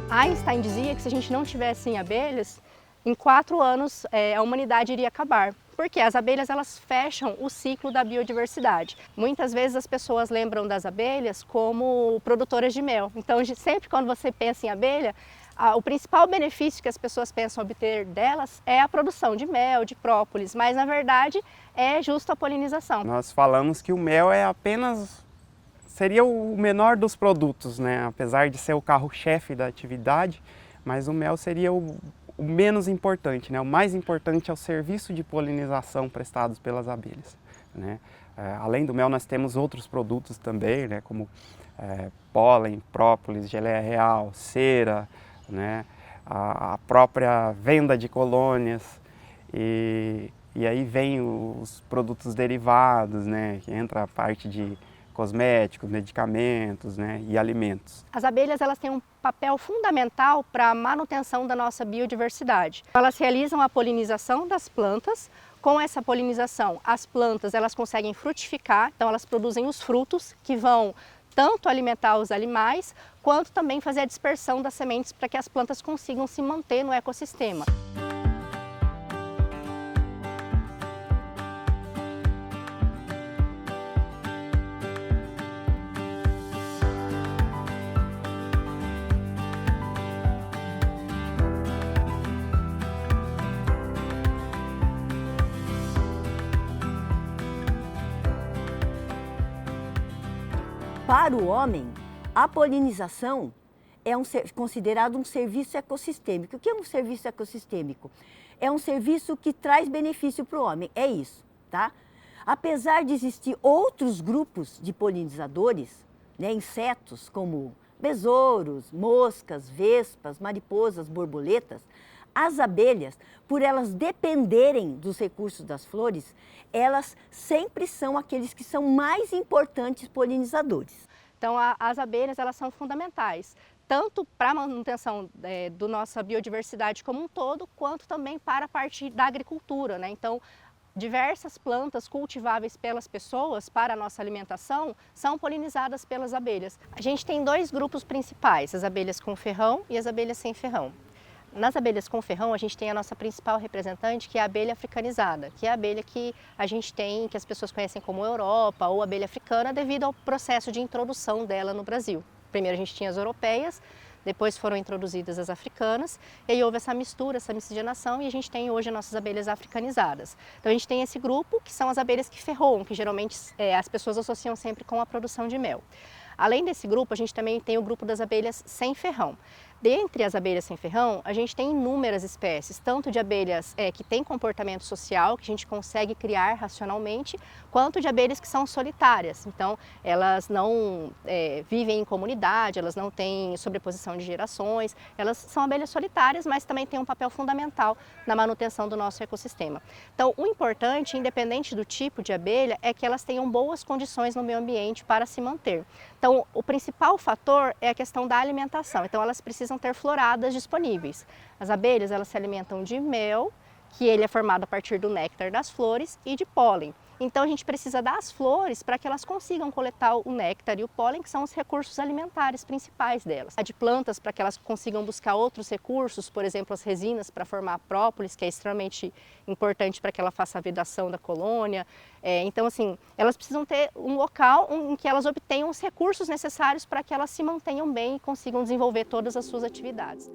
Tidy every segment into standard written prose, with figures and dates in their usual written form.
Einstein dizia que se a gente não tivesse abelhas, em 4 anos a humanidade iria acabar. Porque as abelhas elas fecham o ciclo da biodiversidade. Muitas vezes as pessoas lembram das abelhas como produtoras de mel. Então sempre quando você pensa em abelha, o principal benefício que as pessoas pensam obter delas é a produção de mel, de própolis, mas na verdade é justo a polinização. Nós falamos que o mel seria o menor dos produtos, né? Apesar de ser o carro-chefe da atividade, mas o mel seria o menos importante, né? O mais importante é o serviço de polinização prestados pelas abelhas, né? Além do mel, nós temos outros produtos também, né? Como pólen, própolis, geleia real, cera, né? A própria venda de colônias e aí vem os produtos derivados, né? Que entra a parte de cosméticos, medicamentos, né, e alimentos. As abelhas elas têm um papel fundamental para a manutenção da nossa biodiversidade. Elas realizam a polinização das plantas. Com essa polinização, as plantas elas conseguem frutificar, então elas produzem os frutos que vão tanto alimentar os animais, quanto também fazer a dispersão das sementes para que as plantas consigam se manter no ecossistema. Para o homem, a polinização é considerado um serviço ecossistêmico. O que é um serviço ecossistêmico? É um serviço que traz benefício para o homem, é isso, tá? Apesar de existir outros grupos de polinizadores, né, insetos como besouros, moscas, vespas, mariposas, borboletas, as abelhas, por elas dependerem dos recursos das flores, elas sempre são aqueles que são mais importantes polinizadores. Então as abelhas elas são fundamentais, tanto para a manutenção da nossa biodiversidade como um todo, quanto também para a parte da agricultura, né? Então, diversas plantas cultiváveis pelas pessoas para a nossa alimentação são polinizadas pelas abelhas. A gente tem 2 grupos principais, as abelhas com ferrão e as abelhas sem ferrão. Nas abelhas com ferrão, a gente tem a nossa principal representante, que é a abelha africanizada, que é a abelha que a gente tem, que as pessoas conhecem como Europa ou abelha africana, devido ao processo de introdução dela no Brasil. Primeiro a gente tinha as europeias, depois foram introduzidas as africanas, e aí houve essa mistura, essa miscigenação, e a gente tem hoje as nossas abelhas africanizadas. Então a gente tem esse grupo, que são as abelhas que ferroam, que geralmente as pessoas associam sempre com a produção de mel. Além desse grupo, a gente também tem o grupo das abelhas sem ferrão. Dentre as abelhas sem ferrão, a gente tem inúmeras espécies, tanto de abelhas que têm comportamento social, que a gente consegue criar racionalmente, quanto de abelhas que são solitárias. Então, elas não vivem em comunidade, elas não têm sobreposição de gerações, elas são abelhas solitárias, mas também têm um papel fundamental na manutenção do nosso ecossistema. Então, o importante, independente do tipo de abelha, é que elas tenham boas condições no meio ambiente para se manter. Então, o principal fator é a questão da alimentação. Então, elas precisam ter floradas disponíveis. As abelhas, elas se alimentam de mel, que ele é formado a partir do néctar das flores, e de pólen. Então a gente precisa das flores para que elas consigam coletar o néctar e o pólen, que são os recursos alimentares principais delas. A de plantas para que elas consigam buscar outros recursos, por exemplo, as resinas para formar a própolis, que é extremamente importante para que ela faça a vedação da colônia. Então, assim, elas precisam ter um local em que elas obtenham os recursos necessários para que elas se mantenham bem e consigam desenvolver todas as suas atividades.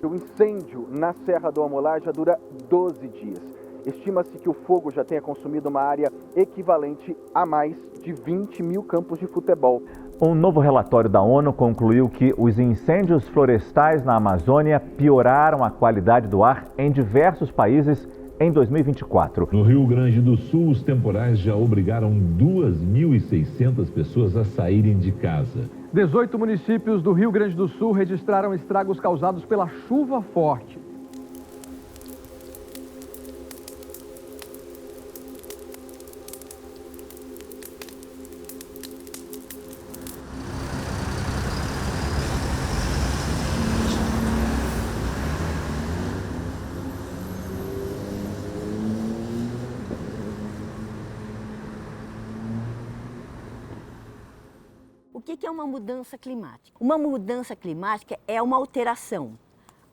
O incêndio na Serra do Amolá já dura 12 dias. Estima-se que o fogo já tenha consumido uma área equivalente a mais de 20 mil campos de futebol. Um novo relatório da ONU concluiu que os incêndios florestais na Amazônia pioraram a qualidade do ar em diversos países em 2024. No Rio Grande do Sul, os temporais já obrigaram 2.600 pessoas a saírem de casa. 18 municípios do Rio Grande do Sul registraram estragos causados pela chuva forte. que é uma mudança climática? Uma mudança climática é uma alteração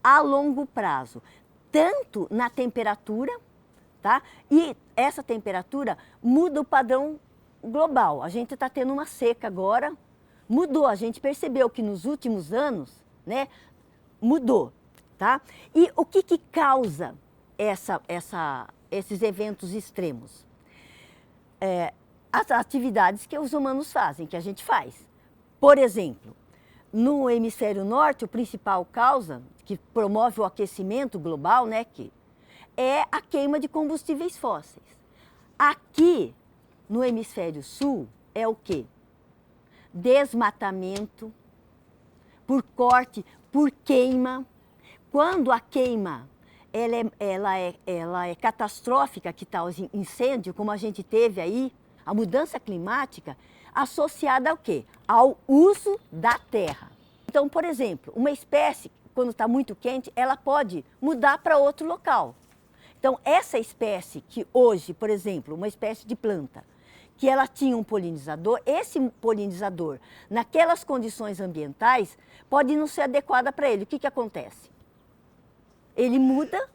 a longo prazo, tanto na temperatura, tá? E essa temperatura muda o padrão global. A gente está tendo uma seca agora, mudou. A gente percebeu que nos últimos anos, né, mudou, tá? E o que causa esses eventos extremos? As atividades que os humanos fazem, que a gente faz. Por exemplo, no hemisfério norte, a principal causa que promove o aquecimento global, né, é a queima de combustíveis fósseis. Aqui, no hemisfério sul, é o quê? Desmatamento, por corte, por queima. Quando a queima ela é catastrófica, que tal incêndio, como a gente teve aí, a mudança climática associada ao quê? Ao uso da terra. Então, por exemplo, uma espécie, quando está muito quente, ela pode mudar para outro local. Então, essa espécie que hoje, por exemplo, uma espécie de planta, que ela tinha um polinizador, esse polinizador, naquelas condições ambientais, pode não ser adequada para ele. O que acontece? Ele muda,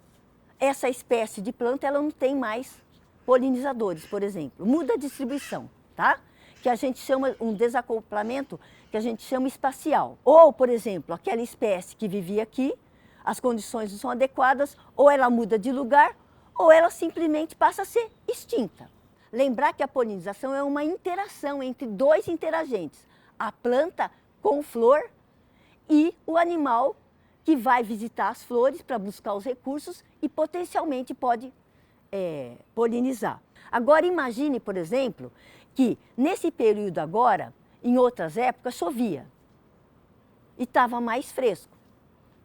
essa espécie de planta, ela não tem mais polinizadores, por exemplo. Muda a distribuição, tá? Que a gente chama um desacoplamento, que a gente chama espacial. Ou, por exemplo, aquela espécie que vivia aqui, as condições não são adequadas, ou ela muda de lugar, ou ela simplesmente passa a ser extinta. Lembrar que a polinização é uma interação entre dois interagentes, a planta com flor e o animal que vai visitar as flores para buscar os recursos e potencialmente pode polinizar. Agora imagine, por exemplo, que nesse período agora, em outras épocas, chovia e estava mais fresco.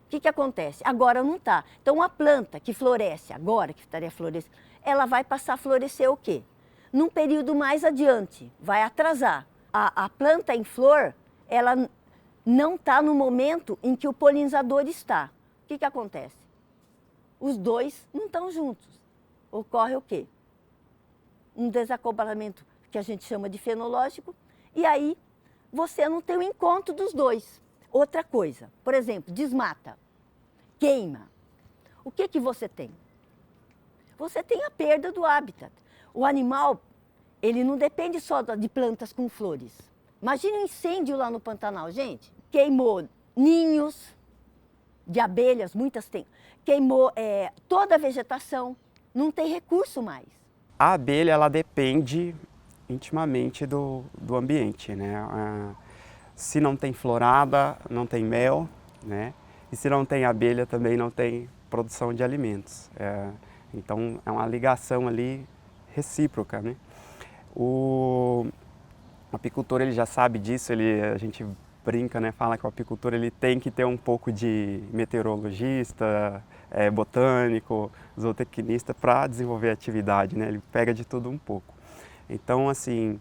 O que acontece? Agora não está. Então, a planta que floresce agora, que estaria florescendo, ela vai passar a florescer o quê? Num período mais adiante, vai atrasar. A planta em flor, ela não está no momento em que o polinizador está. O que acontece? Os dois não estão juntos. Ocorre o quê? Um desacoplamento que a gente chama de fenológico, e aí você não tem o encontro dos dois. Outra coisa, por exemplo, desmata, queima. O que você tem? Você tem a perda do hábitat. O animal, ele não depende só de plantas com flores. Imagine um incêndio lá no Pantanal, gente. Queimou ninhos de abelhas, muitas tem. Queimou toda a vegetação, não tem recurso mais. A abelha, ela depende intimamente do ambiente, né? Se não tem florada, não tem mel, né? E se não tem abelha, também não tem produção de alimentos. Então, é uma ligação ali recíproca, né? O apicultor, ele já sabe disso, a gente brinca, né? Fala que o apicultor, ele tem que ter um pouco de meteorologista, botânico, zootecnista para desenvolver a atividade, né? Ele pega de tudo um pouco. Então, assim,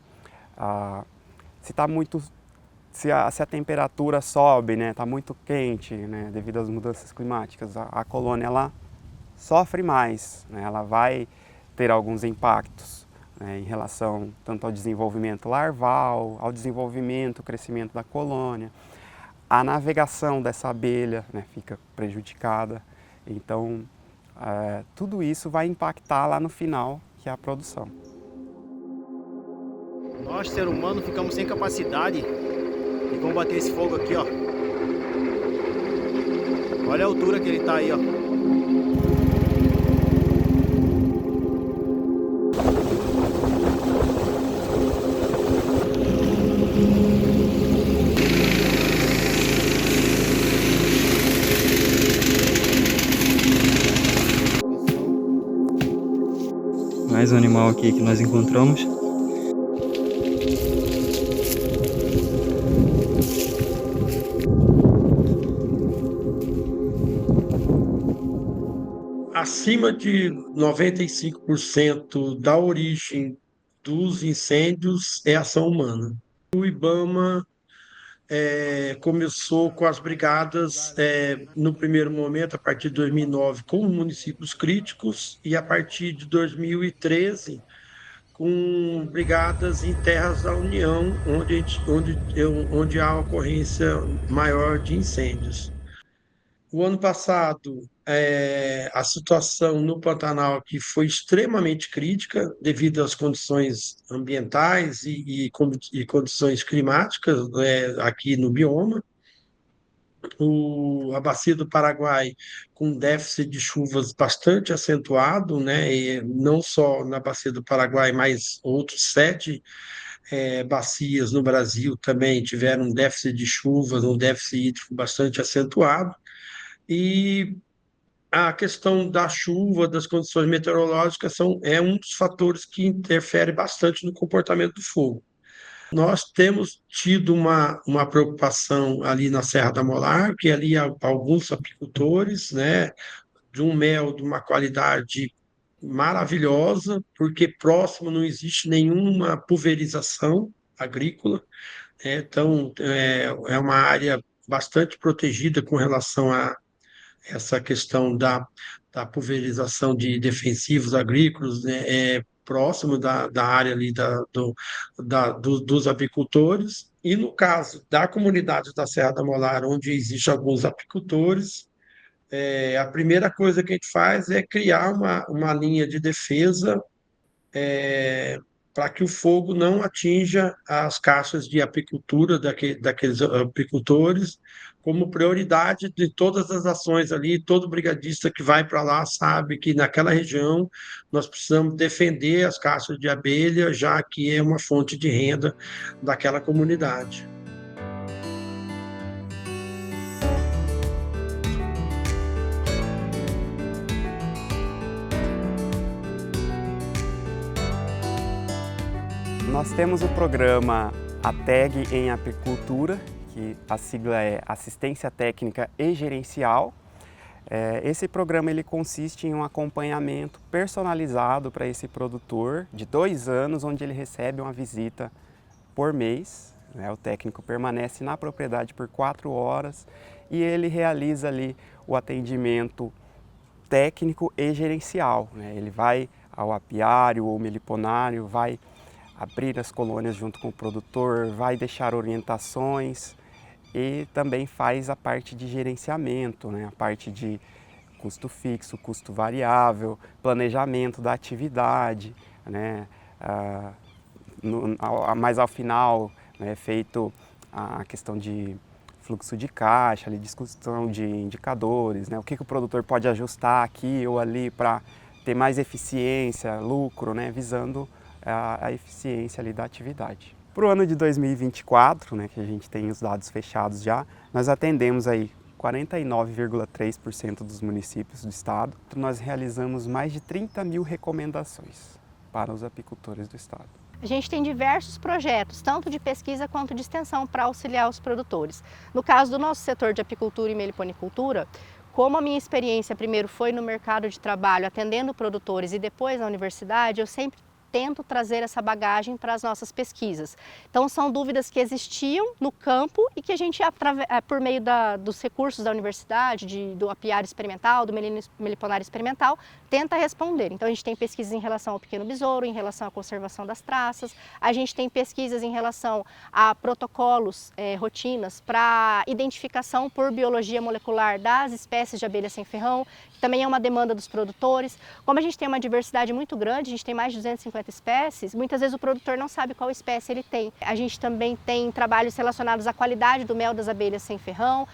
se a temperatura sobe, né? Está muito quente, né? Devido às mudanças climáticas, a colônia, ela sofre mais, né? Ela vai ter alguns impactos, né? Em relação tanto ao desenvolvimento larval, ao desenvolvimento, crescimento da colônia. A navegação dessa abelha, né? Fica prejudicada. Então, tudo isso vai impactar lá no final, que é a produção. Nós, ser humano, ficamos sem capacidade de combater esse fogo aqui, ó. Olha a altura que ele tá aí, ó. Mais um animal aqui que nós encontramos. Acima de 95% da origem dos incêndios é ação humana. O IBAMA começou com as brigadas no primeiro momento, a partir de 2009, com municípios críticos, e a partir de 2013 com brigadas em terras da União, onde há ocorrência maior de incêndios. O ano passado, a situação no Pantanal aqui foi extremamente crítica devido às condições ambientais e condições climáticas aqui no bioma. A bacia do Paraguai com déficit de chuvas bastante acentuado, né? E não só na bacia do Paraguai, mas outros 7 bacias no Brasil também tiveram um déficit de chuvas, um déficit hídrico bastante acentuado. E a questão da chuva, das condições meteorológicas, é um dos fatores que interfere bastante no comportamento do fogo. Nós temos tido uma preocupação ali na Serra da Molar, que ali há alguns apicultores, né, de um mel de uma qualidade maravilhosa, porque próximo não existe nenhuma pulverização agrícola, né, então é uma área bastante protegida com relação a essa questão da pulverização de defensivos agrícolas, né, próximo da área ali dos apicultores. E no caso da comunidade da Serra da Molar, onde existem alguns apicultores, a primeira coisa que a gente faz é criar uma linha de defesa para que o fogo não atinja as caixas de apicultura daqueles apicultores, como prioridade de todas as ações ali. Todo brigadista que vai para lá sabe que naquela região nós precisamos defender as caixas de abelha, já que é uma fonte de renda daquela comunidade. Nós temos o programa ATEG em Apicultura, que a sigla é Assistência Técnica e Gerencial. Esse programa ele consiste em um acompanhamento personalizado para esse produtor de 2 anos, onde ele recebe uma visita por mês, né? O técnico permanece na propriedade por 4 horas e ele realiza ali o atendimento técnico e gerencial, né? Ele vai ao apiário ou meliponário, vai abrir as colônias junto com o produtor, vai deixar orientações e também faz a parte de gerenciamento, né? A parte de custo fixo, custo variável, planejamento da atividade, né? Mas ao final é feito a questão de fluxo de caixa, ali, discussão de indicadores, né? O que o produtor pode ajustar aqui ou ali para ter mais eficiência, lucro, né? Visando a eficiência ali da atividade. Para o ano de 2024, né, que a gente tem os dados fechados já, nós atendemos aí 49,3% dos municípios do estado. Nós realizamos mais de 30 mil recomendações para os apicultores do estado. A gente tem diversos projetos, tanto de pesquisa quanto de extensão, para auxiliar os produtores. No caso do nosso setor de apicultura e meliponicultura, como a minha experiência primeiro foi no mercado de trabalho atendendo produtores e depois na universidade, eu sempre tento trazer essa bagagem para as nossas pesquisas. Então são dúvidas que existiam no campo e que a gente, por meio dos recursos da universidade, do apiário experimental, do meliponário experimental, tenta responder. Então a gente tem pesquisas em relação ao pequeno besouro, em relação à conservação das traças, a gente tem pesquisas em relação a protocolos, rotinas para identificação por biologia molecular das espécies de abelha sem ferrão, que também é uma demanda dos produtores. Como a gente tem uma diversidade muito grande, a gente tem mais de 250 espécies, muitas vezes o produtor não sabe qual espécie ele tem. A gente também tem trabalhos relacionados à qualidade do mel das abelhas sem ferrão,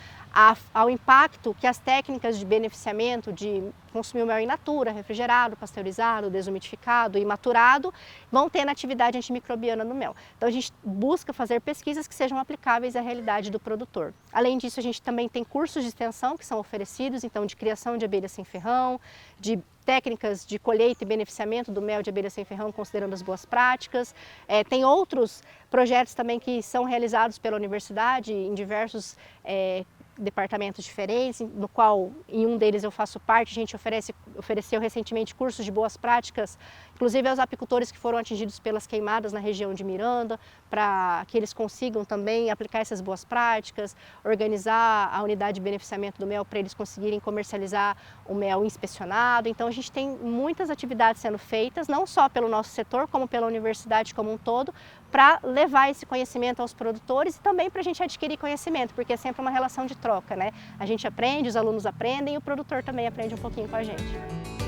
ao impacto que as técnicas de beneficiamento, de consumir o mel in natura, refrigerado, pasteurizado, desumidificado e maturado, vão ter na atividade antimicrobiana no mel. Então a gente busca fazer pesquisas que sejam aplicáveis à realidade do produtor. Além disso, a gente também tem cursos de extensão que são oferecidos, então de criação de abelha sem ferrão, de técnicas de colheita e beneficiamento do mel de abelha sem ferrão, considerando as boas práticas. Tem outros projetos também que são realizados pela universidade em diversos departamentos diferentes, no qual em um deles eu faço parte. A gente ofereceu recentemente cursos de boas práticas, inclusive aos apicultores que foram atingidos pelas queimadas na região de Miranda, para que eles consigam também aplicar essas boas práticas, organizar a unidade de beneficiamento do mel para eles conseguirem comercializar o mel inspecionado. Então a gente tem muitas atividades sendo feitas, não só pelo nosso setor, como pela universidade como um todo, para levar esse conhecimento aos produtores e também para a gente adquirir conhecimento, porque é sempre uma relação de troca, né? A gente aprende, os alunos aprendem e o produtor também aprende um pouquinho com a gente.